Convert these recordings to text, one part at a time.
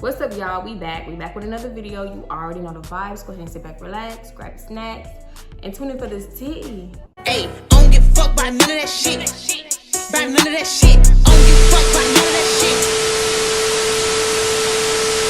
What's up, y'all? We back with another video. You already know the vibes. Go ahead and sit back, relax, grab your snacks, and tune in for this tea. Hey, I don't give a fuck by none of that shit. By none of that shit. I don't give a fuck by none of that shit.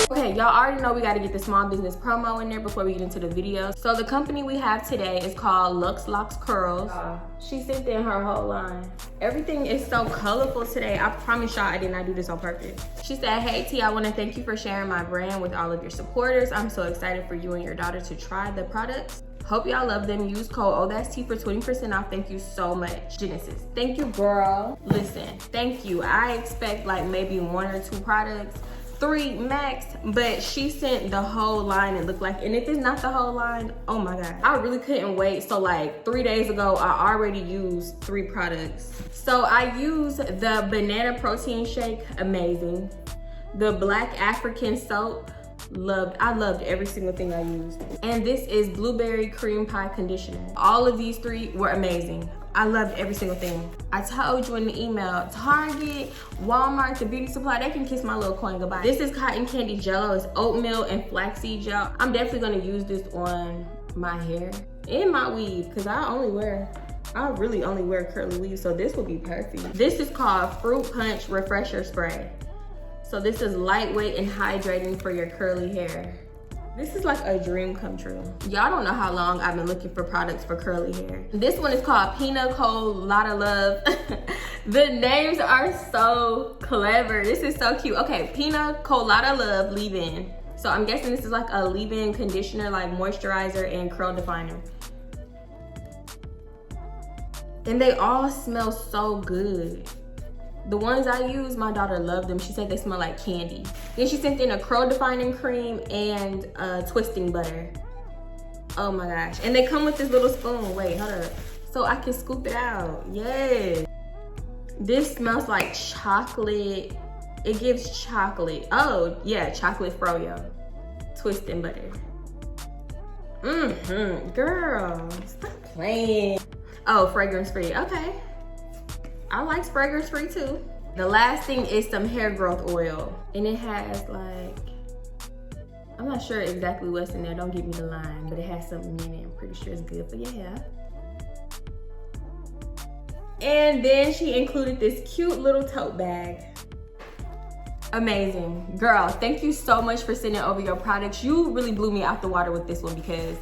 Okay, y'all already know we got to get the small business promo in there before we get into the video. So the company we have today is called Luxe Locks Curls. She sent in her whole line. Everything is so colorful today. I promise y'all I did not do this on purpose. She said, hey T, I want to thank you for sharing my brand with all of your supporters. I'm so excited for you and your daughter to try the products. Hope y'all love them. Use code ohthatstiyt for 20% off. Thank you so much. Genesis, thank you, girl. Listen, thank you. I expect like maybe 1 or 2 products, 3 max, but she sent the whole line, it looked like. And if it's not the whole line, oh my God, I really couldn't wait. So like 3 days ago, I already used 3 products. So I used the banana protein shake, amazing. The black African soap, I loved every single thing I used. And this is blueberry cream pie conditioner. All of these 3 were amazing. I loved every single thing. I told you in the email, Target, Walmart, the beauty supply, they can kiss my little coin goodbye. This is cotton candy jello. It's oatmeal and flaxseed gel. I'm definitely gonna use this on my hair and my weave, because I really only wear curly weave, so this would be perfect. This is called Fruit Punch Refresher Spray. So this is lightweight and hydrating for your curly hair. This is like a dream come true. Y'all don't know how long I've been looking for products for curly hair. This one is called Pina Colada Love. The names are so clever. This is so cute. Okay, Pina Colada Love leave-in. So I'm guessing this is like a leave-in conditioner, like moisturizer and curl definer. And they all smell so good. The ones I use, my daughter loved them. She said they smell like candy. Then she sent in a curl defining cream and twisting butter. Oh my gosh. And they come with this little spoon. Wait, hold up. So I can scoop it out. Yes. This smells like chocolate. It gives chocolate. Oh yeah, chocolate froyo. Twisting butter. Girl, stop playing. Oh, fragrance free, okay. I like fragrance free too. The last thing is some hair growth oil. And it has like, I'm not sure exactly what's in there, don't give me the line, but it has something in it. I'm pretty sure it's good for your hair. And then she included this cute little tote bag. Amazing. Girl, thank you so much for sending over your products. You really blew me out the water with this one because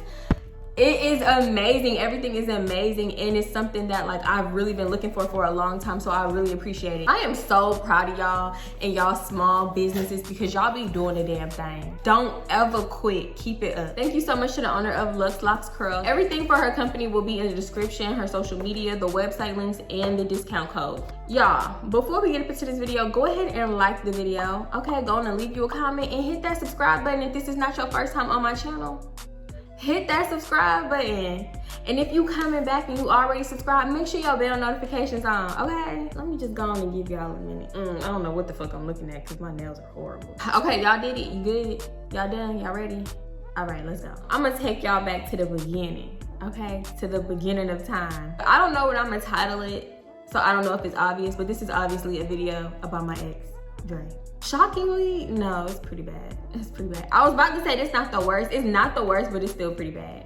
it is amazing. Everything is amazing, and it's something that like I've really been looking for a long time, so I really appreciate it. I am so proud of y'all and y'all small businesses because y'all be doing the damn thing. Don't ever quit. Keep it up. Thank you so much to the owner of Luxe Locks Curls. Everything for her company will be in the description, her social media, the website links, and the discount code. Y'all, before we get up into this video, go ahead and like the video. Okay, go on and leave you a comment and hit that subscribe button if this is not your first time on my channel. Hit that subscribe button. And if you coming back and you already subscribed, make sure your bell notifications on, okay? Let me just go on and give y'all a minute. I don't know what the fuck I'm looking at because my nails are horrible. Okay, y'all did it, you good? Y'all done, y'all ready? All right, let's go. I'm gonna take y'all back to the beginning, okay? To the beginning of time. I don't know what I'm gonna title it, so I don't know if it's obvious, but this is obviously a video about my ex, Dre. Shockingly, no, it's pretty bad. It's pretty bad. I was about to say it's not the worst. It's not the worst, but it's still pretty bad.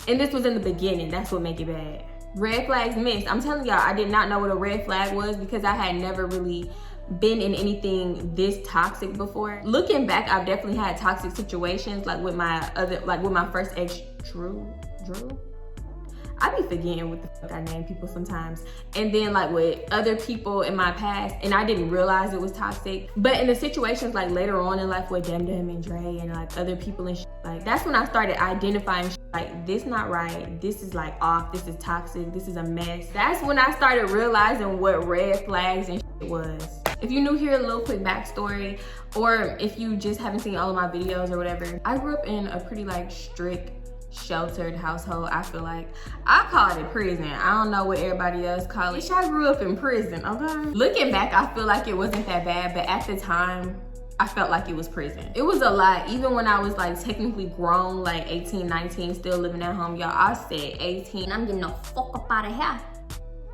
And this was in the beginning. That's what make it bad. Red flags missed. I'm telling y'all, I did not know what a red flag was because I had never really been in anything this toxic before. Looking back, I've definitely had toxic situations, like with my first ex, Drew. I be forgetting what the fuck I name people sometimes. And then like with other people in my past, and I didn't realize it was toxic. But in the situations like later on in life with Dem and Dre and like other people and shit, like that's when I started identifying shit, like this not right, this is like off, this is toxic, this is a mess. That's when I started realizing what red flags and shit was. If you're new here, a little quick backstory, or if you just haven't seen all of my videos or whatever, I grew up in a pretty like strict, sheltered household. I feel like I call it prison. I don't know what everybody else call it. I grew up in prison, okay? Looking back, I feel like it wasn't that bad, but at the time, I felt like it was prison. It was a lot. Even when I was like technically grown, like 18, 19, still living at home, y'all, I said 18, I'm getting the fuck up out of here.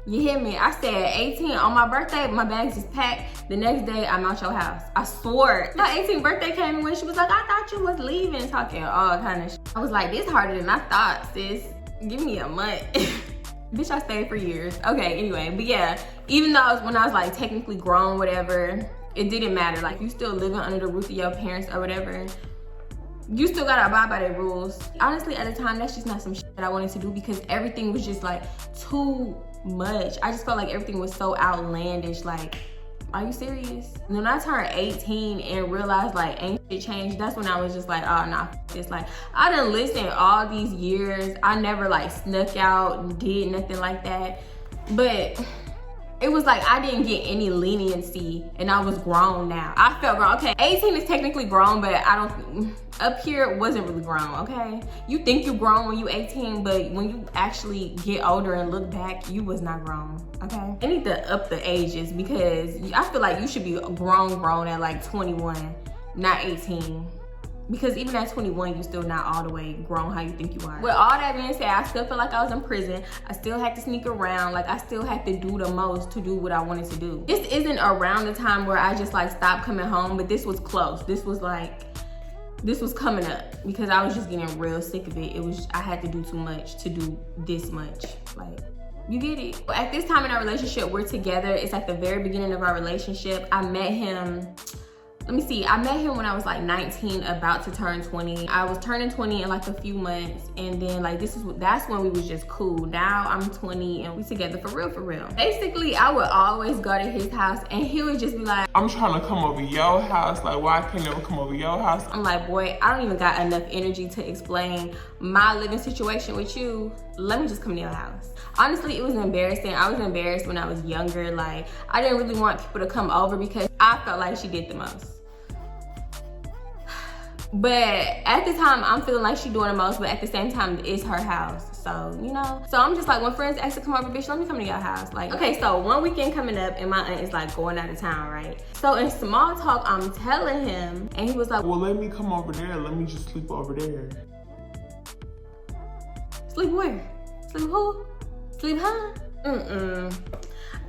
You hear me? I said 18 on my birthday, my bags is packed. The next day, I'm out your house. I swore. My 18th birthday came and when she was like, I thought you was leaving, talking all kind of shit. I was like, this harder than I thought, sis. Give me a month. Bitch, I stayed for years. Okay, anyway, but yeah, even though when I was like technically grown, whatever, it didn't matter. Like, you still living under the roof of your parents or whatever, you still gotta abide by their rules. Honestly, at the time, that's just not some shit that I wanted to do because everything was just like too much. I just felt like everything was so outlandish. Like, are you serious? When I turned 18 and realized like ain't shit changed, that's when I was just like, oh nah, it's like, I done listened all these years. I never like snuck out and did nothing like that. But it was like I didn't get any leniency and I was grown now. I felt grown. Okay, 18 is technically grown, but I don't, up here it wasn't really grown, okay? You think you're grown when you 18, but when you actually get older and look back, you was not grown, okay? I need to up the ages because I feel like you should be grown at like 21, not 18. Because even at 21, you still not all the way grown how you think you are. With all that being said, I still feel like I was in prison. I still had to sneak around. Like, I still had to do the most to do what I wanted to do. This isn't around the time where I just like stopped coming home, but this was close. This was coming up because I was just getting real sick of it. I had to do too much to do this much. Like, you get it? At this time in our relationship, we're together. It's like the very beginning of our relationship. I met him when I was like 19, about to turn 20. I was turning 20 in like a few months, and then like that's when we was just cool. Now I'm 20 and we together for real. Basically, I would always go to his house and he would just be like, I'm trying to come over your house. Like, why can't I never come over your house? I'm like, boy, I don't even got enough energy to explain my living situation with you. Let me just come to your house. Honestly, it was embarrassing. I was embarrassed when I was younger. Like, I didn't really want people to come over because I felt like she did the most. But at the time, I'm feeling like she's doing the most, but at the same time, it's her house. So, you know? So I'm just like, when friends ask to come over, bitch, let me come to your house. Like, okay, so one weekend coming up and my aunt is like going out of town, right? So in small talk, I'm telling him, and he was like, well, let me come over there. Let me just sleep over there. Sleep where? Sleep who? Sleep huh?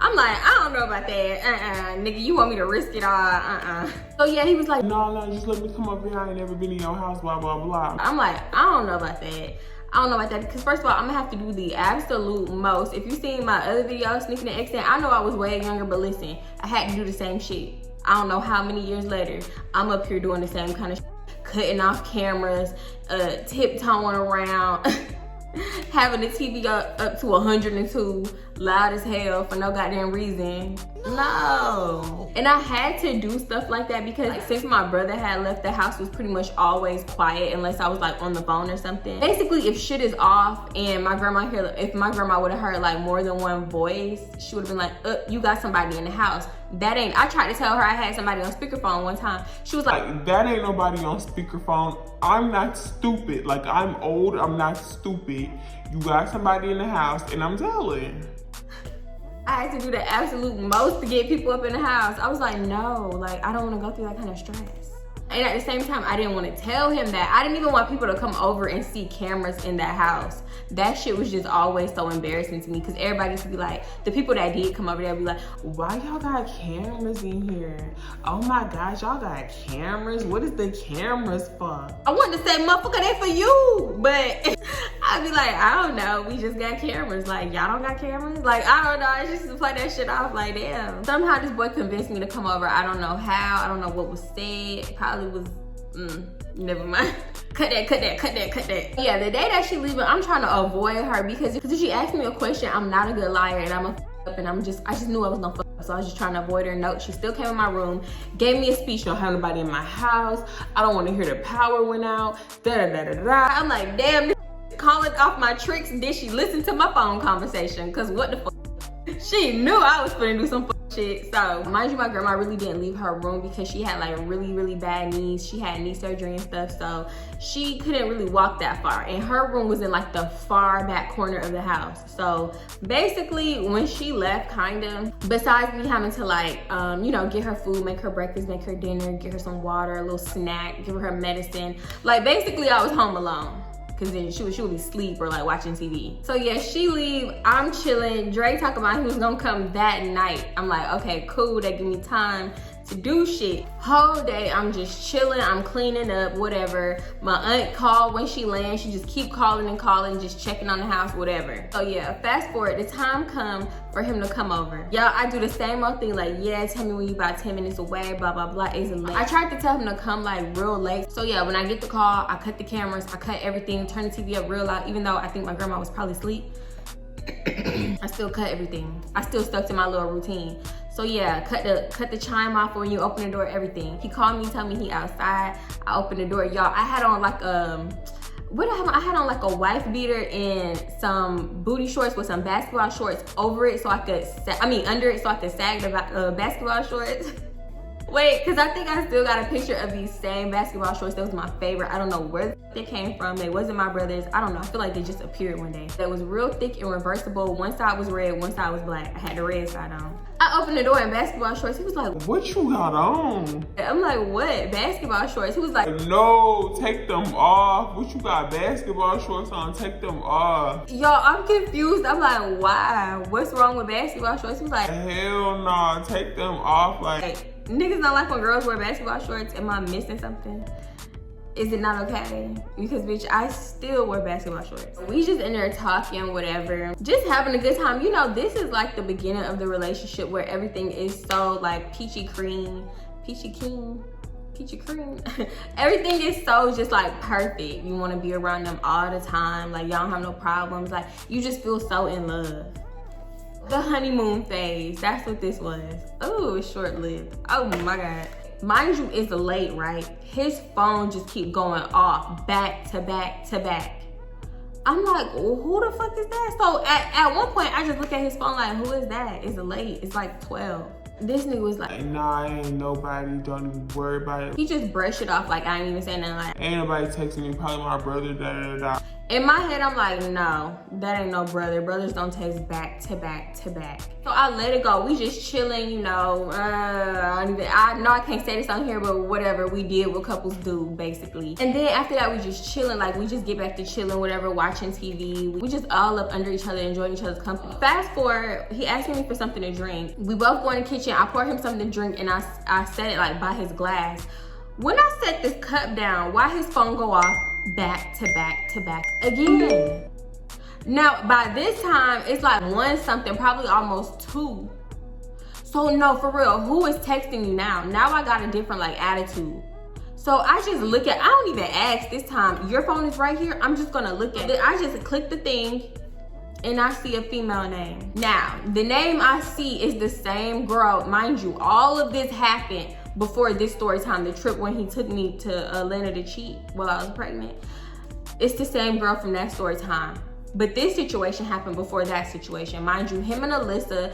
I'm like, I don't know about that. Nigga, you want me to risk it all? So yeah, he was like, no, just let me come over here. I ain't never been in your house, blah, blah, blah. I'm like, I don't know about that. I don't know about that because first of all, I'm gonna have to do the absolute most. If you seen my other videos, Sneaking and Extent, I know I was way younger, but listen, I had to do the same shit. I don't know how many years later, I'm up here doing the same kind of shit. Cutting off cameras, tiptoeing around, having the TV up to 102, loud as hell for no goddamn reason. No. And I had to do stuff like that because like, since my brother had left, the house was pretty much always quiet unless I was like on the phone or something. Basically, if shit is off and my grandma if my grandma would have heard like more than one voice, she would have been like, you got somebody in the house. That ain't, I tried to tell her I had somebody on speakerphone one time. She was like, that ain't nobody on speakerphone. I'm not stupid. Like, I'm old, I'm not stupid. You got somebody in the house and I'm telling. I had to do the absolute most to get people up in the house. I was like, no, like, I don't want to go through that kind of stress. And at the same time, I didn't want to tell him that. I didn't even want people to come over and see cameras in that house. That shit was just always so embarrassing to me because everybody used to be like, the people that did come over there would be like, why y'all got cameras in here? Oh my gosh, y'all got cameras? What is the cameras for? I wanted to say, motherfucker, they for you. But I'd be like, I don't know. We just got cameras. Like, y'all don't got cameras? Like, I don't know. I just used to play that shit off like, damn. Somehow this boy convinced me to come over. I don't know how. I don't know what was said. Probably was, never mind. Cut that. Yeah, the day that she leaving, I'm trying to avoid her because if she asked me a question, I'm not a good liar and I'm a up and I just knew I was gonna up. So I was just trying to avoid her. Note, she still came in my room, gave me a speech, don't have nobody in my house. I don't want to hear the power went out. I'm like, damn, this calling off my tricks. And then she listened to my phone conversation because what the fuck? She knew I was finna do some shit. So mind you, my grandma really didn't leave her room because she had like really bad knees. She had knee surgery and stuff, so she couldn't really walk that far, and her room was in like the far back corner of the house. So basically when she left, kind of, besides me having to like you know, get her food, make her breakfast, make her dinner, get her some water, a little snack, give her medicine, like basically I was home alone. cause then she would be asleep or like watching TV. So yeah, she leave, I'm chilling. Dre talk about he was gonna come that night. I'm like, okay, cool, that give me time to do shit. Whole day I'm just chilling, I'm cleaning up, whatever. My aunt called when she lands, she just keep calling and calling, just checking on the house, whatever. So yeah, fast forward, the time come for him to come over. Y'all, I do the same old thing, like, yeah, tell me when you about 10 minutes away, blah, blah, blah, isn't late. I tried to tell him to come like real late. So yeah, when I get the call, I cut the cameras, I cut everything, turn the TV up real loud, even though I think my grandma was probably asleep. I still cut everything. I still stuck to my little routine. So yeah, cut the chime off when you open the door, everything. He called me, tell me he outside. I opened the door, y'all. I had on like I had on like a wife beater and some booty shorts with some basketball shorts over it, so I could under it, so I could sag the basketball shorts. Wait, cause I think I still got a picture of these same basketball shorts. That was my favorite. I don't know where they came from. They wasn't my brother's. I don't know. I feel like they just appeared one day. That was real thick and reversible. One side was red, one side was black. I had the red side on. I opened the door in basketball shorts. He was like, what you got on? I'm like, what? Basketball shorts? He was like, no, take them off. What you got basketball shorts on? Take them off. Y'all, I'm confused. I'm like, why? What's wrong with basketball shorts? He was like, hell no, take them off. Like niggas don't like when girls wear basketball shorts. Am I missing something? Is it not okay? Because bitch, I still wear basketball shorts. We just in there talking, whatever. Just having a good time. You know, this is like the beginning of the relationship where everything is so like peachy cream. Everything is so just like perfect. You want to be around them all the time. Like y'all don't have no problems. Like you just feel so in love. The honeymoon phase, that's what this was. Oh, it's short-lived. Oh my God. Mind you, it's late, right? His phone just keep going off back to back to back. I'm like, well, who the fuck is that? So at one point, I just look at his phone like, who is that? It's late, it's like 12. This nigga was like, nah, ain't nobody, don't even worry about it. He just brushed it off like I ain't even saying nothing. Like, ain't nobody texting me, probably my brother, da. In my head, I'm like, no, that ain't no brother. Brothers don't text back to back to back. So I let it go. We just chilling, you know. I know I can't say this on here, but whatever. We did what couples do, basically. And then after that, we just chilling. Like, we just get back to chilling, whatever, watching TV. We just all up under each other, enjoying each other's company. Fast forward, he asked me for something to drink. We both go in the kitchen. I pour him something to drink, and I set it, like, by his glass. When I set this cup down, why his phone go off back to back to back again? Now, by this time, it's like 1 something, probably almost 2. So no, for real, who is texting you now? Now I got a different like attitude. So I just look at, I don't even ask this time, your phone is right here, I'm just gonna look at it. I just click the thing and I see a female name. Now, the name I see is the same girl. Mind you, all of this happened before this story time, the trip when he took me to Atlanta to cheat while I was pregnant. It's the same girl from that story time. But this situation happened before that situation. Mind you, him and Alyssa,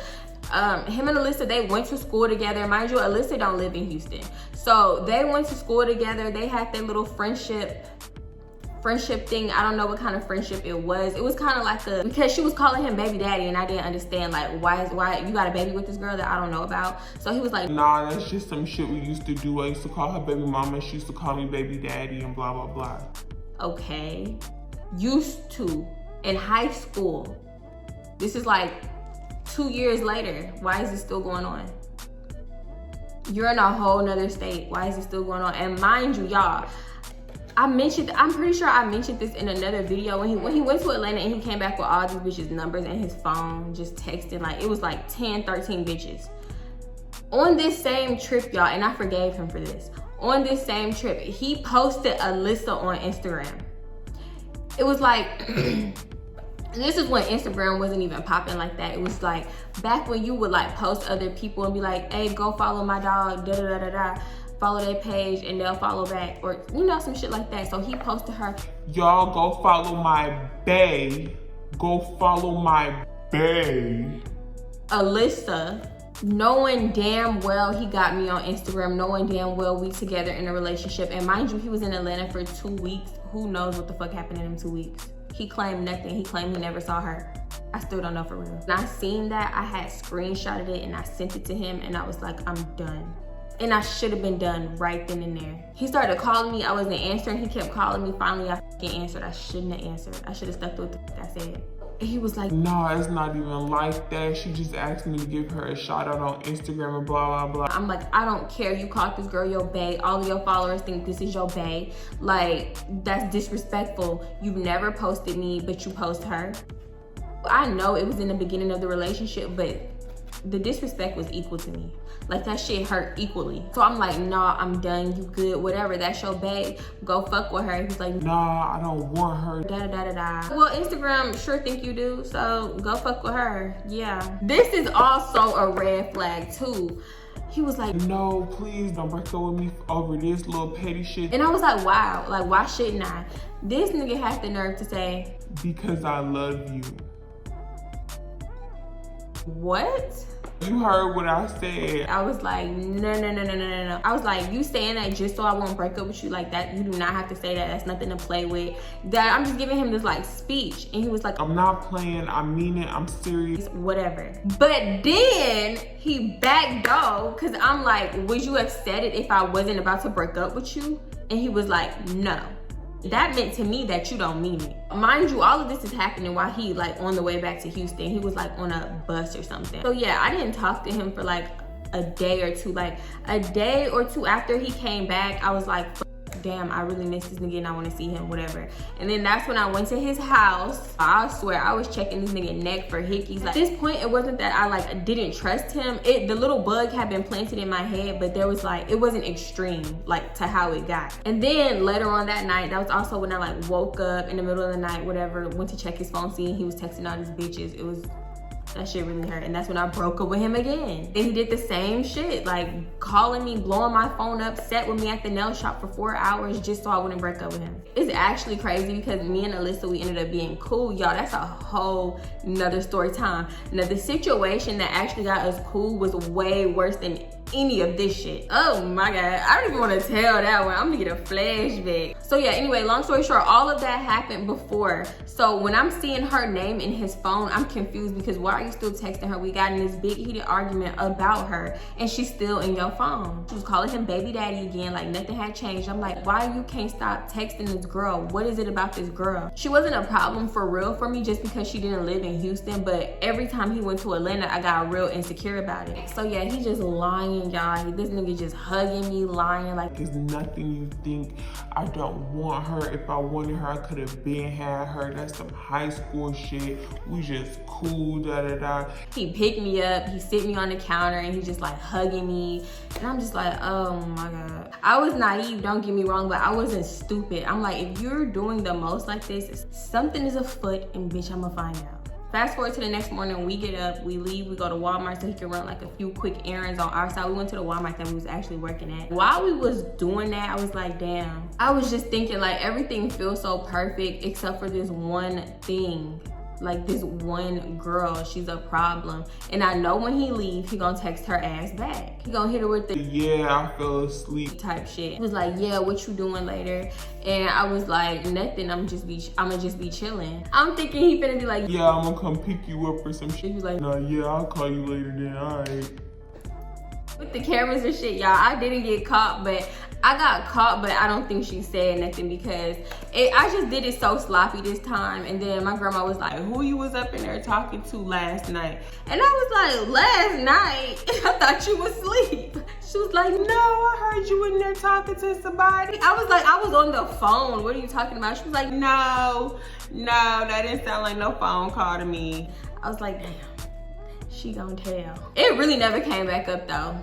they went to school together. Mind you, Alyssa don't live in Houston. So they went to school together. They had their little friendship thing. I don't know what kind of friendship it was. It was kind of like because she was calling him baby daddy and I didn't understand like why you got a baby with this girl that I don't know about. So he was like, nah, that's just some shit we used to do. I used to call her baby mama. She used to call me baby daddy and blah, blah, blah. Okay. Used to in high school. This is like 2 years later. Why is this still going on? You're in a whole nother state. Why is it still going on? And mind you, y'all, I'm pretty sure I mentioned this in another video when he went to Atlanta and he came back with all these bitches' numbers in his phone, just texting. Like, it was like 10, 13 bitches. On this same trip, y'all, and I forgave him for this. On this same trip, he posted Alyssa on Instagram. It was like, this is when Instagram wasn't even popping like that. It was like back when you would like post other people and be like, hey, go follow my dog, da da da da da. Follow their page and they'll follow back, or you know, some shit like that. So he posted her, y'all go follow my bae. Go follow my bae. Alyssa, knowing damn well he got me on Instagram, knowing damn well we together in a relationship. And mind you, he was in Atlanta for 2 weeks. Who knows what the fuck happened in them 2 weeks? He claimed nothing. He claimed he never saw her. I still don't know for real. When I seen that, I had screenshotted it and I sent it to him and I was like, I'm done. And I should have been done right then and there. He started calling me, I wasn't answering, he kept calling me. Finally, I answered. I shouldn't have answered. I should have stuck to what I said. And he was like, no, it's not even like that. She just asked me to give her a shout out on Instagram and blah, blah, blah. I'm like, I don't care. You called this girl your bae. All of your followers think this is your bae. Like, that's disrespectful. You've never posted me, but you post her. I know it was in the beginning of the relationship, but the disrespect was equal to me. Like, that shit hurt equally. So I'm like, nah, I'm done, you good, whatever, that's your babe, go fuck with her. He's like, nah, I don't want her. Da da da da da. Well, Instagram sure think you do, so go fuck with her, yeah. This is also a red flag too. He was like, no, please don't break up with me over this little petty shit. And I was like, wow, like, why shouldn't I? This nigga has the nerve to say, because I love you. What? You heard what I said. I was like, no. I was like, you saying that just so I won't break up with you like that? You do not have to say that. That's nothing to play with. That I'm just giving him this like speech. And he was like, I'm not playing. I mean it. I'm serious. Whatever. But then he backed off because I'm like, would you have said it if I wasn't about to break up with you? And he was like, no. That meant to me that you don't mean it. Mind you, all of this is happening while he like on the way back to Houston. He was like on a bus or something. So yeah, I didn't talk to him for like a day or two. Like a day or two after he came back, I was like, damn, I really miss this nigga and I want to see him, whatever. And then that's when I went to his house. I swear I was checking this nigga neck for hickeys. Like, at this point, it wasn't that I like didn't trust him. The little bug had been planted in my head, but there was like, it wasn't extreme like to how it got. And then later on that night, that was also when I like woke up in the middle of the night, whatever, went to check his phone, seeing he was texting all these bitches. It was, that shit really hurt. And that's when I broke up with him again. And he did the same shit, like calling me, blowing my phone up, sat with me at the nail shop for 4 hours just so I wouldn't break up with him. It's actually crazy because me and Alyssa, we ended up being cool. Y'all, that's a whole nother story time. Now, the situation that actually got us cool was way worse than any of this shit. Oh my God, I don't even want to tell that one. I'm gonna get a flashback. So yeah, anyway, long story short, all of that happened before. So when I'm seeing her name in his phone, I'm confused because why are you still texting her? We got in this big heated argument about her and she's still in your phone. She was calling him baby daddy again, like nothing had changed. I'm like, why you can't stop texting this girl? What is it about this girl? She wasn't a problem for real for me just because she didn't live in Houston, but every time he went to Atlanta, I got real insecure about it. So yeah, he just lying, y'all. This nigga just hugging me, lying like, there's nothing you think I don't want her. If I wanted her, I could have been had her. That's some high school shit. We just cool, da da da. He picked me up, he sit me on the counter and he just like hugging me. And I'm just like, oh my God. I was naive, don't get me wrong, but I wasn't stupid. I'm like, if you're doing the most like this, something is afoot and bitch, I'ma find out. Fast forward to the next morning, we get up, we leave, we go to Walmart so he can run like a few quick errands on our side. We went to the Walmart that we was actually working at. While we was doing that, I was like, damn. I was just thinking like everything feels so perfect except for this one thing. Like this one girl, she's a problem. And I know when he leave, he gonna text her ass back. He gonna hit her with the, yeah, I fell asleep type shit. He was like, yeah, what you doing later? And I was like, nothing, I'ma just be chilling. I'm thinking he finna be like, yeah, I'm gonna come pick you up or some shit. He was like, no, yeah, I'll call you later then, all right. With the cameras and shit, y'all, I didn't get caught, but I got caught, but I don't think she said nothing because I just did it so sloppy this time. And then my grandma was like, who you was up in there talking to last night? And I was like, last night? I thought you was asleep. She was like, no, I heard you in there talking to somebody. I was like, I was on the phone. What are you talking about? She was like, no, that didn't sound like no phone call to me. I was like, damn. She gonna tell. It really never came back up though.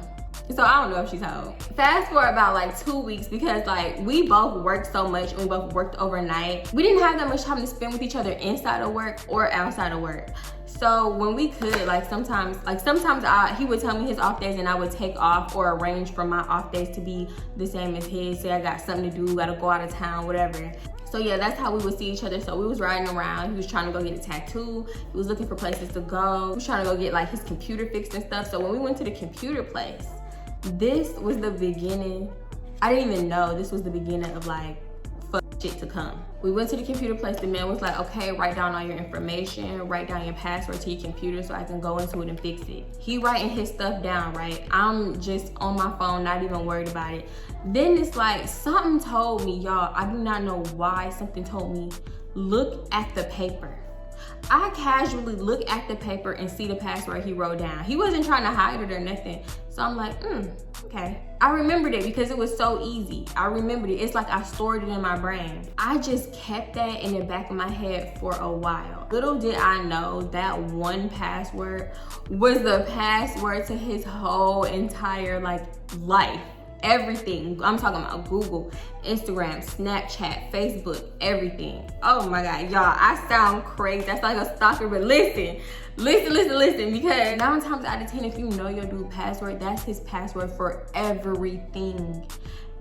So I don't know if she's told. Fast forward about like 2 weeks because like we both worked so much and we both worked overnight. We didn't have that much time to spend with each other inside of work or outside of work. So when we could, like sometimes he would tell me his off days and I would take off or arrange for my off days to be the same as his. Say I got something to do, gotta go out of town, whatever. So yeah, that's how we would see each other. So we was riding around. He was trying to go get a tattoo. He was looking for places to go. He was trying to go get like his computer fixed and stuff. So when we went to the computer place, this was the beginning. I didn't even know this was the beginning of like fuck shit to come. We went to the computer place. The man was like, okay, write down all your information, write down your password to your computer so I can go into it and fix it. He writing his stuff down, right? I'm just on my phone, not even worried about it. Then it's like, something told me, y'all, I do not know why, something told me, look at the paper. I casually look at the paper and see the password he wrote down. He wasn't trying to hide it or nothing. So I'm like, okay. I remembered it because it was so easy. I remembered it. It's like I stored it in my brain. I just kept that in the back of my head for a while. Little did I know that one password was the password to his whole entire life. Everything. I'm talking about Google, Instagram, Snapchat, Facebook, everything. Oh my God, y'all, I sound crazy. That's like a stalker, but listen, because 9 times out of 10, if you know your dude password, that's his password for everything.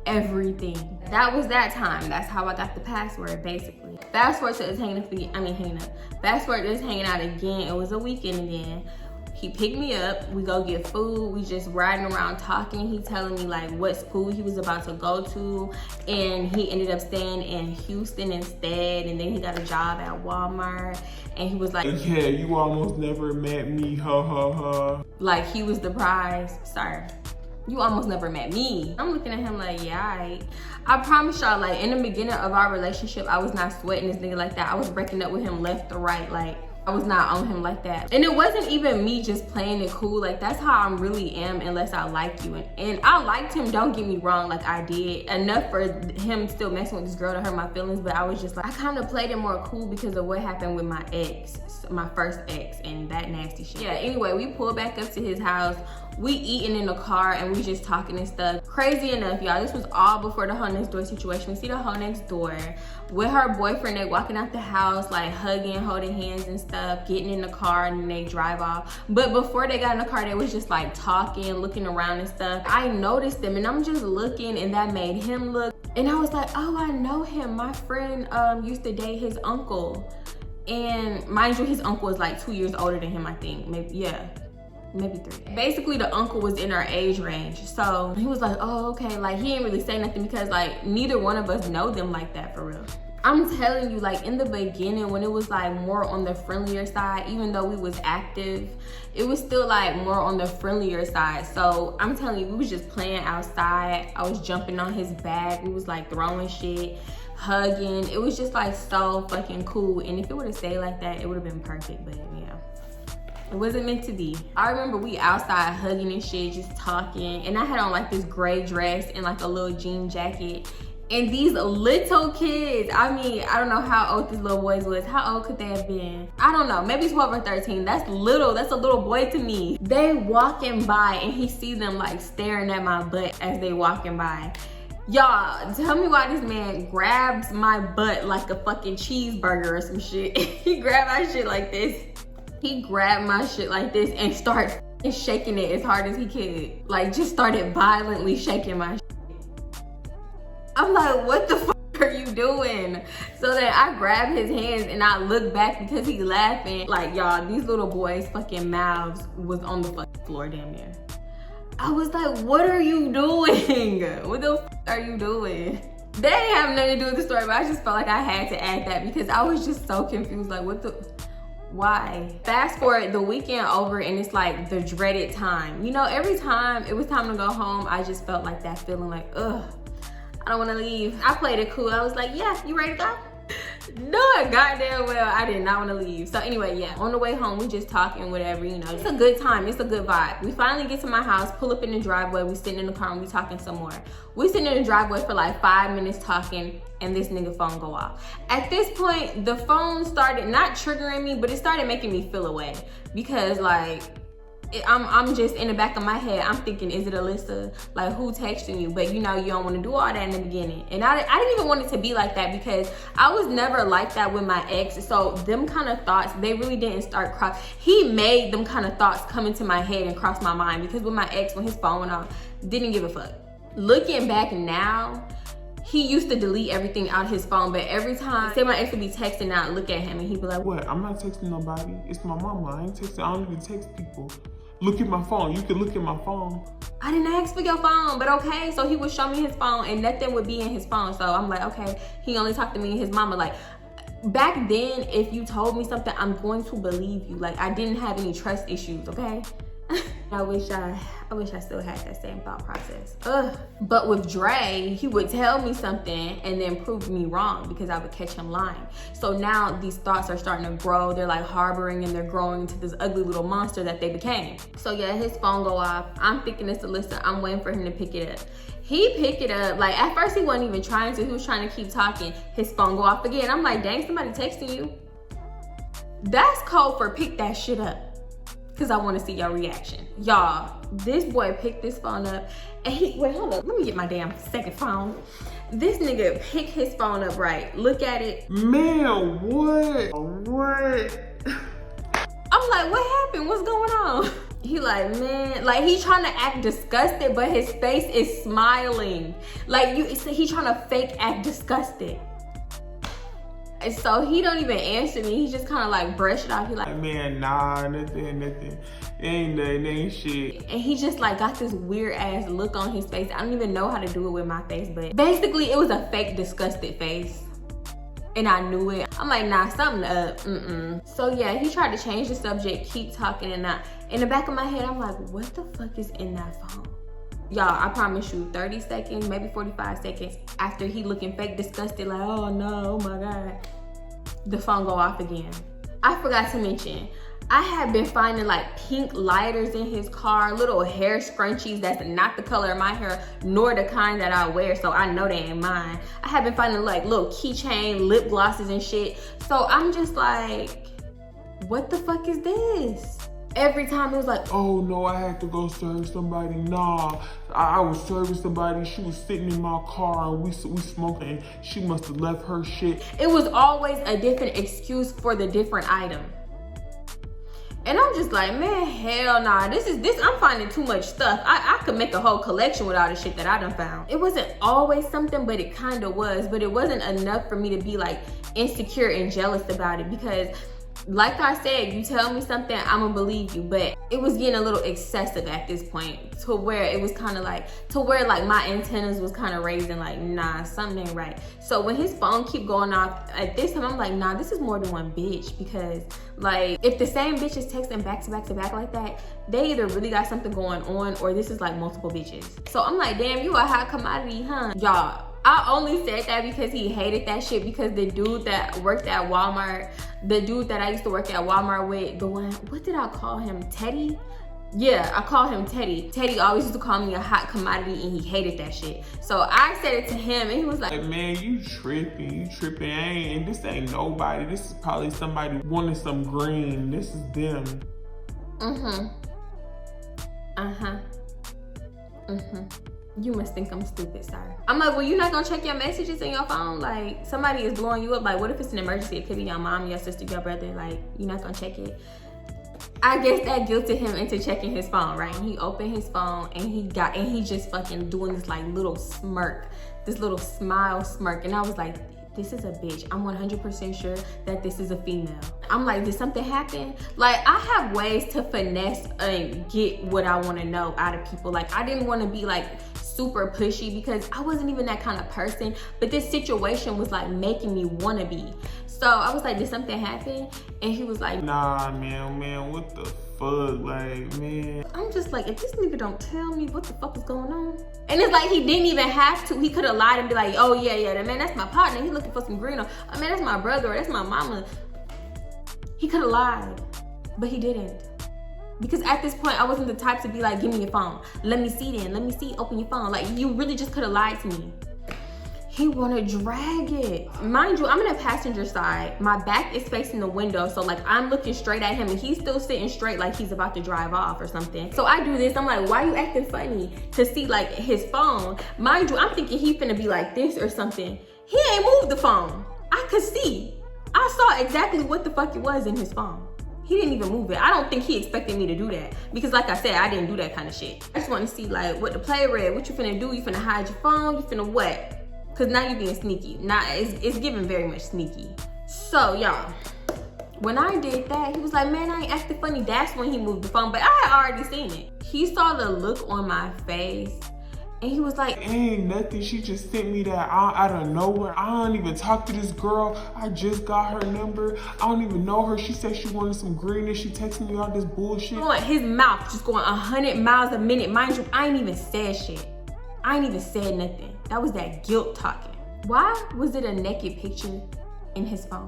Everything. That was that time. That's how I got the password, basically. Fast forward to us Fast forward to us hanging out again. It was a weekend again. He picked me up, we go get food, we just riding around talking. He telling me like what school he was about to go to, and he ended up staying in Houston instead, and then he got a job at Walmart, and he was like, yeah, you almost never met me, ha ha ha. Like he was the prize. Sir, you almost never met me. I'm looking at him like, yeah, alright. I promise y'all, like in the beginning of our relationship, I was not sweating this nigga like that. I was breaking up with him left or right, like I was not on him like that. And it wasn't even me just playing it cool. Like that's how I really am unless I like you. And I liked him, don't get me wrong, like I did. Enough for him still messing with this girl to hurt my feelings, but I was just like, I kind of played it more cool because of what happened with my ex, my first ex, and that nasty shit. Yeah, anyway, we pulled back up to his house. We eating in the car and we just talking and stuff. Crazy enough, y'all, this was all before the whole next door situation. We see the whole next door with her boyfriend. They walking out the house, like hugging, holding hands and stuff, getting in the car, and then they drive off. But before they got in the car, they was just like talking, looking around and stuff. I noticed them and I'm just looking, and that made him look. And I was like, oh, I know him. My friend used to date his uncle. And mind you, his uncle is like 2 years older than him, I think. Maybe 3. Basically, the uncle was in our age range. So he was like, oh, okay. Like he didn't really say nothing because like neither one of us know them like that for real. I'm telling you, like in the beginning when it was like more on the friendlier side, even though we was active, it was still like more on the friendlier side. So I'm telling you, we was just playing outside. I was jumping on his back. We was like throwing shit, hugging. It was just like so fucking cool. And if it would have stayed like that, it would have been perfect, but yeah. It wasn't meant to be. I remember we outside hugging and shit, just talking. And I had on like this gray dress and like a little jean jacket. And these little kids, I mean, I don't know how old these little boys was. How old could they have been? I don't know, maybe 12 or 13. That's little, that's a little boy to me. They walking by and he sees them like staring at my butt as they walking by. Y'all, tell me why this man grabs my butt like a fucking cheeseburger or some shit. He grabbed my shit like this. He grabbed my shit like this and started shaking it as hard as he could. Like just started violently shaking my shit. I'm like, what the fuck are you doing? So then I grab his hands and I look back because he's laughing. Like y'all, these little boys' fucking mouths was on the fucking floor damn near. I was like, what are you doing? What the fuck are you doing? They didn't have nothing to do with the story, but I just felt like I had to add that because I was just so confused. Like, what the... Why? Fast forward the weekend over and it's like the dreaded time. You know, every time it was time to go home, I just felt like that feeling like, ugh, I don't want to leave. I played it cool. I was like, yeah, you ready to go? No, goddamn well, I did not want to leave. So anyway, yeah, on the way home, we just talking, whatever, you know. It's a good time. It's a good vibe. We finally get to my house, pull up in the driveway. We sitting in the car and we talking some more. We sitting in the driveway for like 5 minutes talking, and this nigga phone go off. At this point, the phone started not triggering me, but it started making me feel away because like, I'm just in the back of my head, I'm thinking, is it Alyssa? Like, who texting you? But you know, you don't want to do all that in the beginning. And I didn't even want it to be like that because I was never like that with my ex. So them kind of thoughts, they really didn't start cross. He made them kind of thoughts come into my head and cross my mind because with my ex, when his phone went off, didn't give a fuck. Looking back now, he used to delete everything out of his phone, but every time, say my ex would be texting, I'd look at him and he'd be like, what? I'm not texting nobody. It's my mama. I ain't texting. I don't even text people. Look at my phone. You can look at my phone. I didn't ask for your phone, but okay. So he would show me his phone and nothing would be in his phone. So I'm like, okay, he only talked to me and his mama. Like, back then, if you told me something, I'm going to believe you. Like, I didn't have any trust issues, okay? I wish I still had that same thought process. Ugh. But with Dre, he would tell me something and then prove me wrong because I would catch him lying. So now these thoughts are starting to grow. They're like harboring and they're growing into this ugly little monster that they became. So yeah, his phone go off. I'm thinking it's Alyssa. I'm waiting for him to pick it up. He picked it up. Like, at first he wasn't even trying to. He was trying to keep talking. His phone go off again. I'm like, dang, somebody texting you. That's code for pick that shit up. Cause I want to see your reaction. Y'all, this boy picked this phone up and wait, hold up. Let me get my damn second phone. This nigga picked his phone up right. Look at it. Man, what? I'm like, what happened? What's going on? He like, man, like he trying to act disgusted, but his face is smiling. Like he trying to fake act disgusted. And so he don't even answer me. He just kind of like brush it off. He like, man, nah, nothing. Ain't shit. And he just like got this weird ass look on his face. I don't even know how to do it with my face, but basically it was a fake disgusted face. And I knew it. I'm like, nah, something up, So yeah, he tried to change the subject, keep talking, and in the back of my head, I'm like, what the fuck is in that phone? Y'all, I promise you, 30 seconds, maybe 45 seconds after he looking fake disgusted, like, oh no, oh my God, the phone go off again. I forgot to mention, I have been finding like pink lighters in his car, little hair scrunchies that's not the color of my hair, nor the kind that I wear, so I know they ain't mine. I have been finding like little keychain, lip glosses and shit. So I'm just like, what the fuck is this? Every time it was like, oh no, I had to go serve somebody. Nah, I was serving somebody. She was sitting in my car and we smoking. She must have left her shit. It was always a different excuse for the different item. And I'm just like, man, hell nah. I'm finding too much stuff. I could make a whole collection with all the shit that I done found. It wasn't always something, but it kind of was. But it wasn't enough for me to be like insecure and jealous about it because like I said, you tell me something, I'm gonna believe you, but it was getting a little excessive at this point to where it was kind of like, my antennas was kind of raising like, nah, something ain't right. So when his phone keep going off, at this time, I'm like, nah, this is more than one bitch because like, if the same bitch is texting back to back to back like that, they either really got something going on or this is like multiple bitches. So I'm like, damn, you a hot commodity, huh? Y'all, I only said that because he hated that shit because the dude that worked at Walmart, the dude that I used to work at Walmart with, the one, what did I call him? Teddy? Yeah, I call him Teddy. Teddy always used to call me a hot commodity and he hated that shit. So I said it to him and he was like, man, you tripping. And this ain't nobody. This is probably somebody wanting some green. This is them. You must think I'm stupid, sir. I'm like, well, you're not gonna check your messages in your phone? Like, somebody is blowing you up. Like, what if it's an emergency? It could be your mom, your sister, your brother. Like, you're not gonna check it? I guess that guilted him into checking his phone, right? And he opened his phone and he just fucking doing this like little smirk, this little smile smirk. And I was like, this is a bitch. I'm 100% sure that this is a female. I'm like, did something happen? Like, I have ways to finesse and get what I want to know out of people. Like, I didn't want to be like super pushy because I wasn't even that kind of person, but this situation was like making me want to be. So I was like, did something happen? And he was like, nah, man, what the fuck? Like, man. I'm just like, if this nigga don't tell me what the fuck is going on. And it's like, he didn't even have to. He could have lied and be like, oh yeah, man, that's my partner. He looking for some green. Or, oh man, that's my brother or that's my mama. He could have lied, but he didn't. Because at this point, I wasn't the type to be like, give me your phone. Let me see then, let me see, open your phone. Like, you really just could have lied to me. He wanna drag it. Mind you, I'm in the passenger side. My back is facing the window. So like, I'm looking straight at him and he's still sitting straight like he's about to drive off or something. So I do this, I'm like, why are you acting funny? To see like his phone. Mind you, I'm thinking he finna be like this or something. He ain't moved the phone. I could see. I saw exactly what the fuck it was in his phone. He didn't even move it. I don't think he expected me to do that. Because like I said, I didn't do that kind of shit. I just want to see like what the play read. What you finna do? You finna hide your phone? You finna what? Cause now you're being sneaky. Now it's giving very much sneaky. So y'all, When I did that, he was like, man, I ain't acting funny. That's when he moved the phone, but I had already seen it. He saw the look on my face and he was like, ain't nothing, she just sent me that out of nowhere. I don't even talk to this girl. I just got her number. I don't even know her. She said she wanted some green and she texted me all this bullshit. His mouth just going 100 miles a minute. Mind you, I ain't even said shit. I ain't even said nothing. That was that guilt talking. Why was it a naked picture in his phone?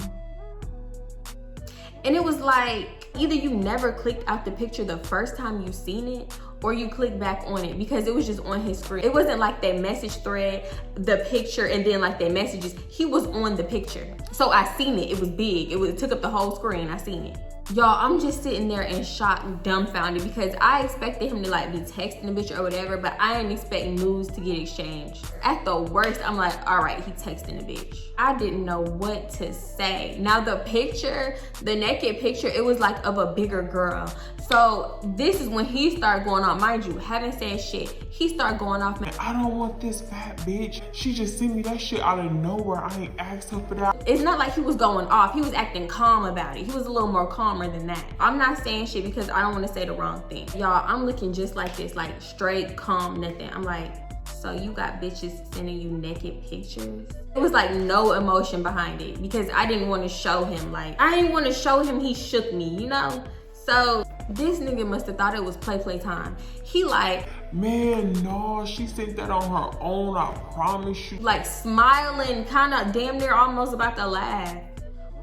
And it was like, either you never clicked out the picture the first time you seen it, or you click back on it, because it was just on his screen. It wasn't like that message thread, the picture, and then like that messages. He was on the picture. So I seen it, it was big. It took up the whole screen, I seen it. Y'all, I'm just sitting there in shock, dumbfounded, because I expected him to like be texting the bitch or whatever, but I didn't expect news to get exchanged. At the worst, I'm like, all right, he texting the bitch. I didn't know what to say. Now the picture, the naked picture, it was like of a bigger girl. So this is when he started going off. Mind you, haven't said shit. He started going off, man. I don't want this fat bitch. She just sent me that shit out of nowhere. I ain't asked her for that. It's not like he was going off. He was acting calm about it. He was a little more calmer than that. I'm not saying shit because I don't want to say the wrong thing. Y'all, I'm looking just like this, like straight, calm, nothing. I'm like, so you got bitches sending you naked pictures? It was like no emotion behind it because I didn't want to show him, like, I didn't want to show him he shook me, you know? So this nigga must have thought it was play time. He like, man, no, she sent that on her own, I promise you. Like smiling, kind of damn near almost about to laugh.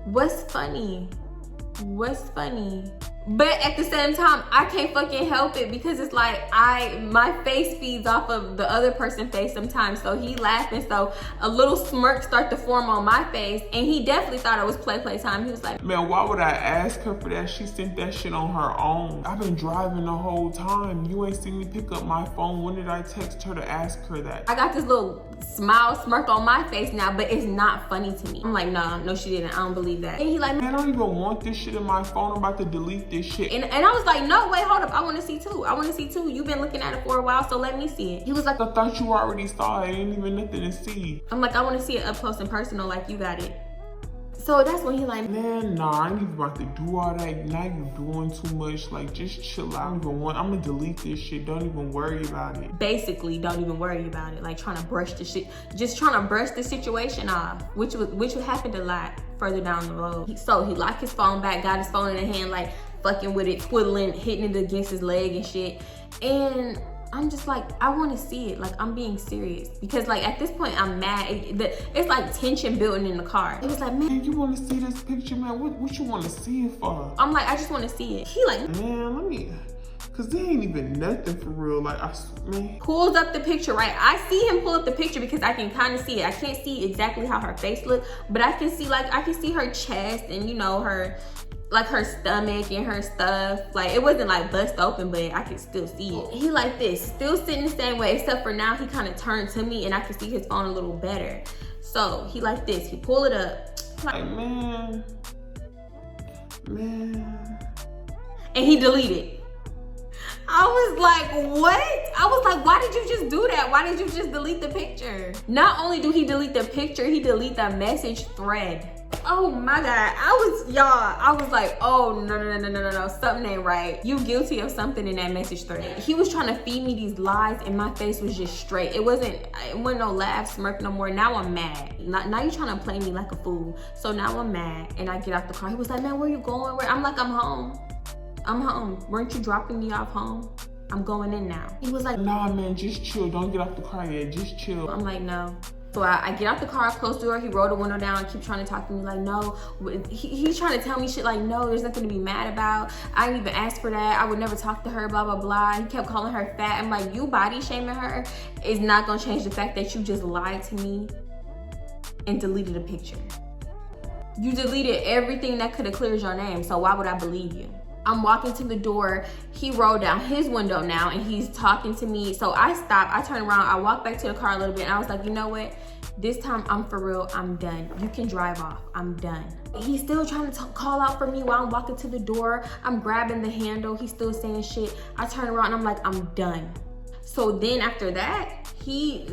What's funny? What's funny? But at the same time, I can't fucking help it because it's like my face feeds off of the other person's face sometimes. So he laughing, so a little smirk start to form on my face, and he definitely thought it was play time. He was like, man, why would I ask her for that? She sent that shit on her own. I've been driving the whole time. You ain't seen me pick up my phone. When did I text her to ask her that? I got this little smile smirk on my face now, but it's not funny to me. I'm like, no, she didn't. I don't believe that. And he like, man, I don't even want this shit in my phone. I'm about to delete this shit. And I was like, no, wait, hold up. I want to see too. I want to see too. You've been looking at it for a while, so let me see it. He was like, I thought you already saw it. Ain't even nothing to see. I'm like, I want to see it up close and personal like you got it. So that's when he like, man, nah, I ain't even about to do all that. Now you doing too much. Like, just chill out. I'm gonna delete this shit. Don't even worry about it. Basically, don't even worry about it. Like trying to brush the shit, just trying to brush the situation off, which happened a lot further down the road. So he locked his phone back, got his phone in the hand, like fucking with it, twiddling, hitting it against his leg and shit. And I'm just like, I want to see it. Like, I'm being serious. Because, like, at this point, I'm mad. It's like tension building in the car. It was like, man, you want to see this picture, man? What you want to see it for? I'm like, I just want to see it. He like, man, let me, because there ain't even nothing for real. Like, man. Pulls up the picture, right? I see him pull up the picture because I can kind of see it. I can't see exactly how her face looked, but I can see, like, I can see her chest and, you know, her stomach and her stuff. Like, it wasn't like bust open, but I could still see it. He like this, still sitting the same way, except for now he kind of turned to me and I could see his phone a little better. So he like this, he pull it up. Like, man. And he deleted. I was like, what? I was like, why did you just do that? Why did you just delete the picture? Not only do he delete the picture, he delete the message thread. Oh my God, I was like, oh, no, something ain't right. You guilty of something in that message thread. He was trying to feed me these lies and my face was just straight. It wasn't no laugh, smirk no more. Now I'm mad. Now you trying to play me like a fool. So now I'm mad and I get out the car. He was like, man, where you going? I'm like, I'm home. Weren't you dropping me off home? I'm going in now. He was like, nah, man, just chill. Don't get off the car yet, just chill. I'm like, no. So I get out the car, close the door, he rolled the window down, keep trying to talk to me like, no. He's trying to tell me shit like, no, there's nothing to be mad about. I didn't even ask for that. I would never talk to her, blah, blah, blah. He kept calling her fat. I'm like, you body shaming her is not gonna change the fact that you just lied to me and deleted a picture. You deleted everything that could have cleared your name, so why would I believe you? I'm walking to the door. He rolled down his window now and he's talking to me. So I stopped, I turned around, I walked back to the car a little bit and I was like, you know what? This time I'm for real, I'm done. You can drive off, I'm done. He's still trying to call out for me while I'm walking to the door. I'm grabbing the handle, he's still saying shit. I turn around and I'm like, I'm done. So then after that, he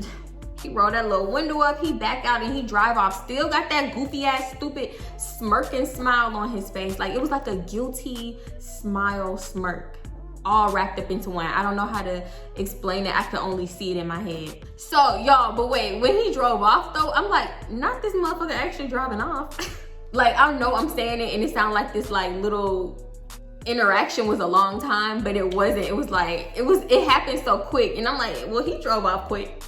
He rolled that little window up, he back out and he drive off. Still got that goofy ass, stupid smirking smile on his face. Like, it was like a guilty smile smirk, all wrapped up into one. I don't know how to explain it. I can only see it in my head. So, y'all, but wait, when he drove off though, I'm like, not this motherfucker actually driving off. Like, I know I'm saying it and it sounded like this like little interaction was a long time, but it wasn't. It was like, it happened so quick. And I'm like, well, he drove off quick.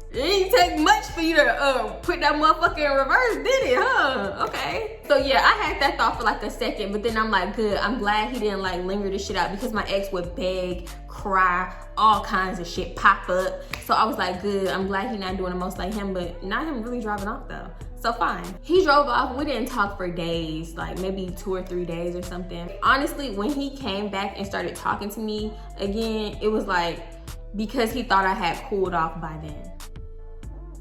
It didn't take much for you to put that motherfucker in reverse, did it, huh? Okay. So yeah, I had that thought for like a second, but then I'm like, good. I'm glad he didn't like linger this shit out, because my ex would beg, cry, all kinds of shit pop up. So I was like, good. I'm glad he not doing the most like him, but not him really driving off though. So fine. He drove off. We didn't talk for days, like maybe 2 or 3 days or something. Honestly, when he came back and started talking to me again, it was like because he thought I had cooled off by then.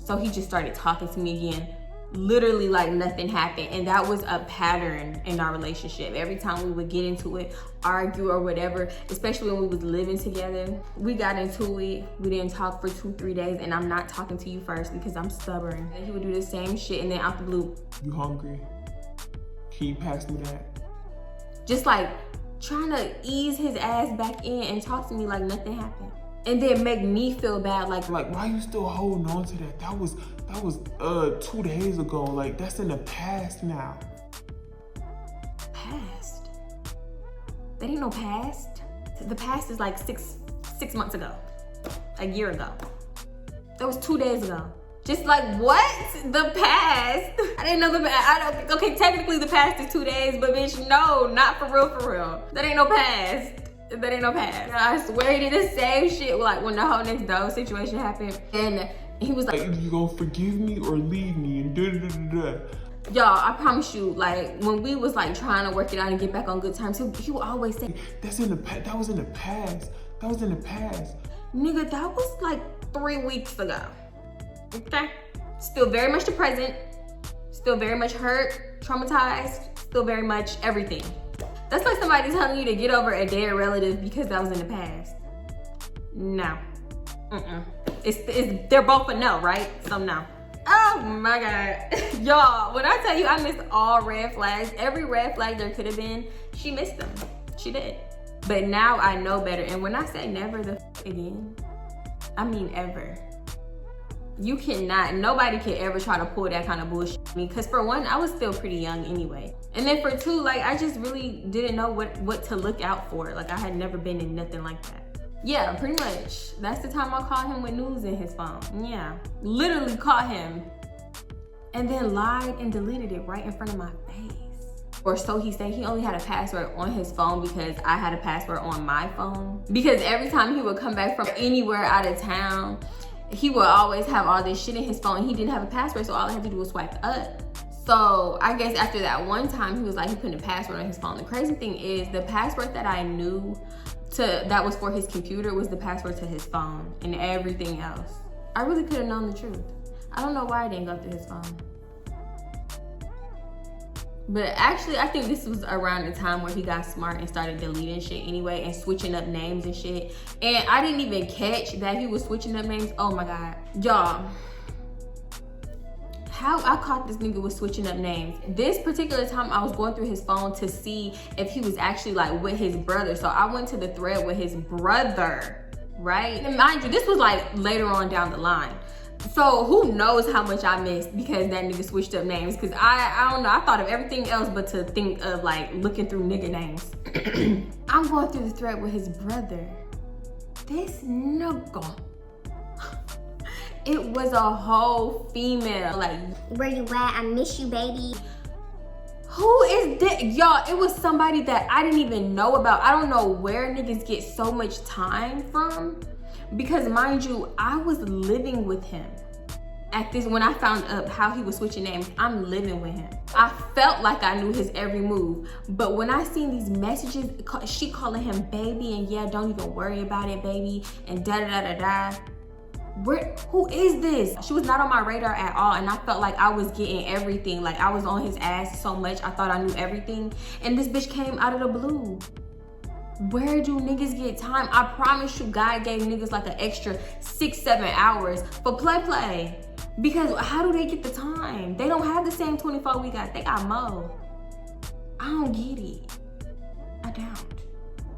So he just started talking to me again, literally like nothing happened. And that was a pattern in our relationship. Every time we would get into it, argue or whatever, especially when we was living together, we got into it. We didn't talk for 2-3 days, and I'm not talking to you first because I'm stubborn. And he would do the same shit, and then out the blue, You hungry? Can you pass me that? just like trying to ease his ass back in and talk to me like nothing happened. And then make me feel bad, like Why you still holding on to that? That was 2 days ago. Like, that's in the past now. past. That ain't no past. The past is like six months ago, a year ago. That was 2 days ago. Just like, what? The past? I didn't know okay, technically the past is 2 days, but bitch, no, not for real. That ain't no past. That ain't no past. I swear he did the same shit like when the whole next door situation happened. And he was like, You gonna forgive me or leave me? And da-da-da-da-da. y'all, I promise you, like when we was like trying to work it out and get back on good terms, he would always say, That's in the past. That was in the past. That was in the past. nigga, that was like 3 weeks ago. Okay? Still very much the present. Still very much hurt, traumatized, still very much everything. That's like somebody telling you to get over a dead relative because that was in the past. No. They're both a no, right? So no. Oh my God. Y'all, when I tell you I missed all red flags, every red flag there could have been, she missed them. She did. But now I know better. And when I say never the again, I mean ever. You cannot, nobody can ever try to pull that kind of bullshit on me. Because for one, I was still pretty young anyway. And then for two, like I just really didn't know what to look out for. Like I had never been in nothing like that. Yeah, pretty much. That's the time I caught him with news in his phone. Yeah, literally caught him. And then lied and deleted it right in front of my face. Or so he said. He only had a password on his phone because I had a password on my phone. Because every time he would come back from anywhere out of town, he would always have all this shit in his phone. He didn't have a password, so all I had to do was swipe up. So I guess after that one time, he was like, he put a password on his phone. The crazy thing is the password that I knew that was for his computer was the password to his phone, and everything else, I really could have known the truth. I don't know why I didn't go through his phone. But actually, I think this was around the time where he got smart and started deleting shit anyway and switching up names and shit. And I didn't even catch that he was switching up names. Oh my God. Y'all, how I caught this nigga was switching up names. This particular time, I was going through his phone to see if he was actually like with his brother. So I went to the thread with his brother, right? And mind you, this was like later on down the line. So who knows how much I missed because that nigga switched up names. Cause I don't know, I thought of everything else but to think of like looking through nigga names. I'm going through the thread with his brother. This nigga, it was a whole female. Like, Where you at? I miss you, baby. who is this? Y'all, it was somebody that I didn't even know about. I don't know where niggas get so much time from. Because mind you, I was living with him at this when I found out how he was switching names. I'm living with him. I felt like I knew his every move. But when I seen these messages, she calling him baby and yeah, don't even worry about it, baby, and da-da-da-da-da. Who is this? She was not on my radar at all, and I felt like I was getting everything. Like I was on his ass so much, I thought I knew everything. And this bitch came out of the blue. Where do niggas get time? I promise you, God gave niggas like an extra 6-7 hours for play. Because how do they get the time? They don't have the same 24 we got. They got more. I don't get it. I don't.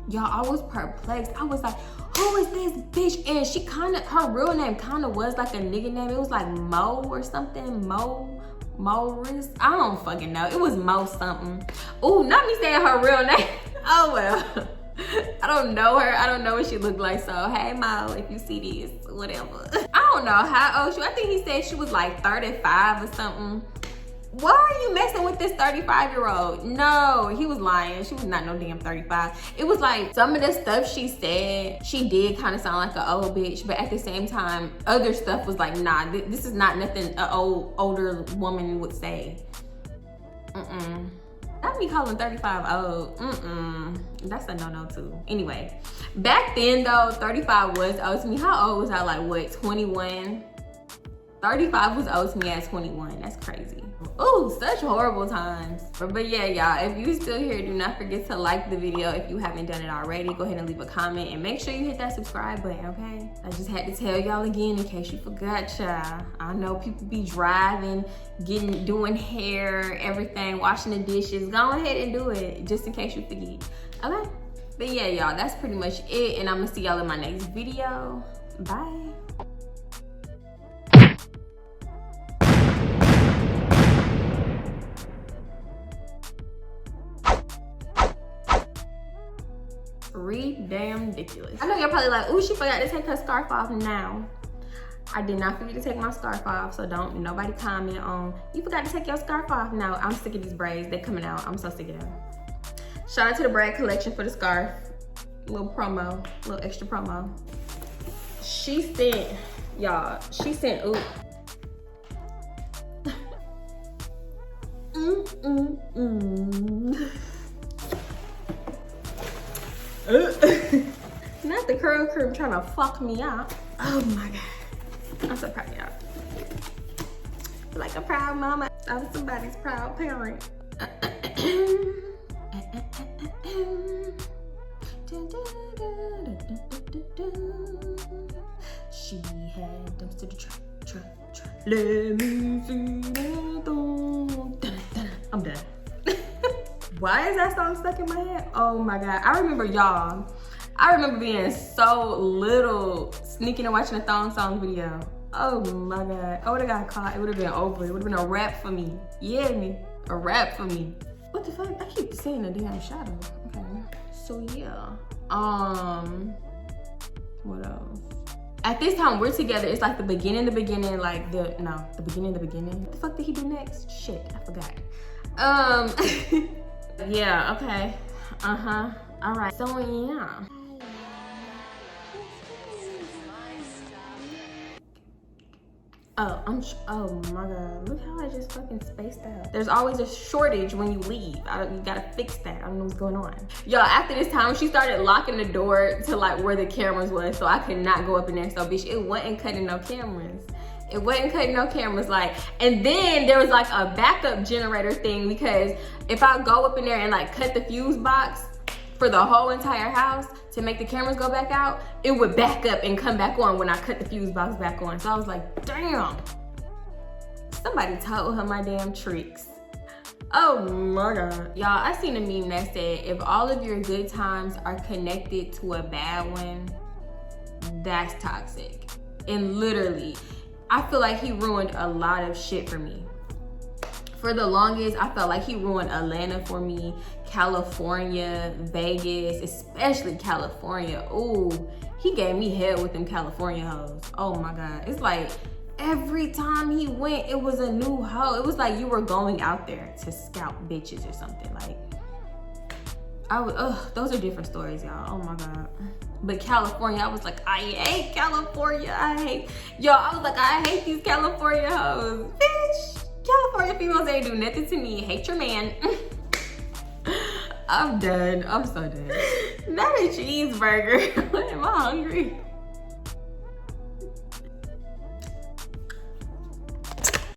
Y'all, I was perplexed. I was like, who is this bitch? And she her real name kind of was like a nigga name. It was like Mo or something. Morris. I don't fucking know. It was Mo something. Ooh, not me saying her real name. Oh well. I don't know her. I don't know what she looked like. So hey Mo, if you see this, whatever. I don't know how old she was. I think he said she was like 35 or something. Why are you messing with this 35-year-old? No, he was lying. She was not no damn 35. It was like some of the stuff she said, she did kind of sound like an old bitch, but at the same time, other stuff was like, nah, this is not nothing an older woman would say. Not me calling 35 old. That's a no-no too. Anyway, back then though, 35 was old to me. How old was I? Like what, 21? 35 was old to me at 21. That's crazy. Ooh, such horrible times. But yeah, y'all, if you still here, do not forget to like the video if you haven't done it already. Go ahead and leave a comment and make sure you hit that subscribe button, okay? I just had to tell y'all again in case you forgot, y'all. I know people be driving, doing hair, everything, washing the dishes. Go ahead and do it just in case you forget, okay? But yeah, y'all, that's pretty much it. And I'm gonna see y'all in my next video. Bye. Damn ridiculous. I know y'all probably like, ooh, she forgot to take her scarf off now. I did not forget to take my scarf off, so don't nobody comment on, you forgot to take your scarf off. No, I'm sick of these braids. They're coming out. I'm so sick of them. Shout out to the braid collection for the scarf. Little promo, little extra promo. She sent, y'all, ooh. Not the curl crew trying to fuck me up. Oh my god. I'm so proud of y'all. Like a proud mama. I was somebody's proud parent. She had dumps to the truck. Let me see that. I'm done. Why is that song stuck in my head? Oh my god. I remember y'all. I remember being so little, sneaking and watching a thong song video. Oh my god. I would have got caught. It would have been over. It would have been a rap for me. Yeah, me. A rap for me. What the fuck? I keep saying a damn shadow. Okay. So yeah. What else? At this time we're together. It's like the beginning, like the beginning. What the fuck did he do next? Shit, I forgot. Yeah, okay. All right, so yeah. Oh my god, look how I just fucking spaced out. There's always a shortage when you leave. You gotta fix that. I don't know what's going on. Y'all, after this time, she started locking the door to like where the cameras was, so I could not go up in there. So bitch, it wasn't cutting no cameras. It wasn't cutting no cameras, like, and then there was like a backup generator thing, because if I go up in there and like cut the fuse box for the whole entire house to make the cameras go back out, it would back up and come back on when I cut the fuse box back on. So I was like, damn, somebody told her my damn tricks. Oh my god. Y'all, I seen a meme that said, if all of your good times are connected to a bad one, that's toxic. And literally, I feel like he ruined a lot of shit for me. For the longest, I felt like he ruined Atlanta for me, California, Vegas, especially California. Ooh, he gave me hell with them California hoes. Oh my God. It's like every time he went, it was a new hoe. It was like you were going out there to scout bitches or something. Like, those are different stories, y'all. Oh my God. But California, I was like, I hate California. I was like, I hate these California hoes. Bitch, California females ain't do nothing to me. Hate your man. I'm done. I'm so done. Not a cheeseburger. Am I hungry?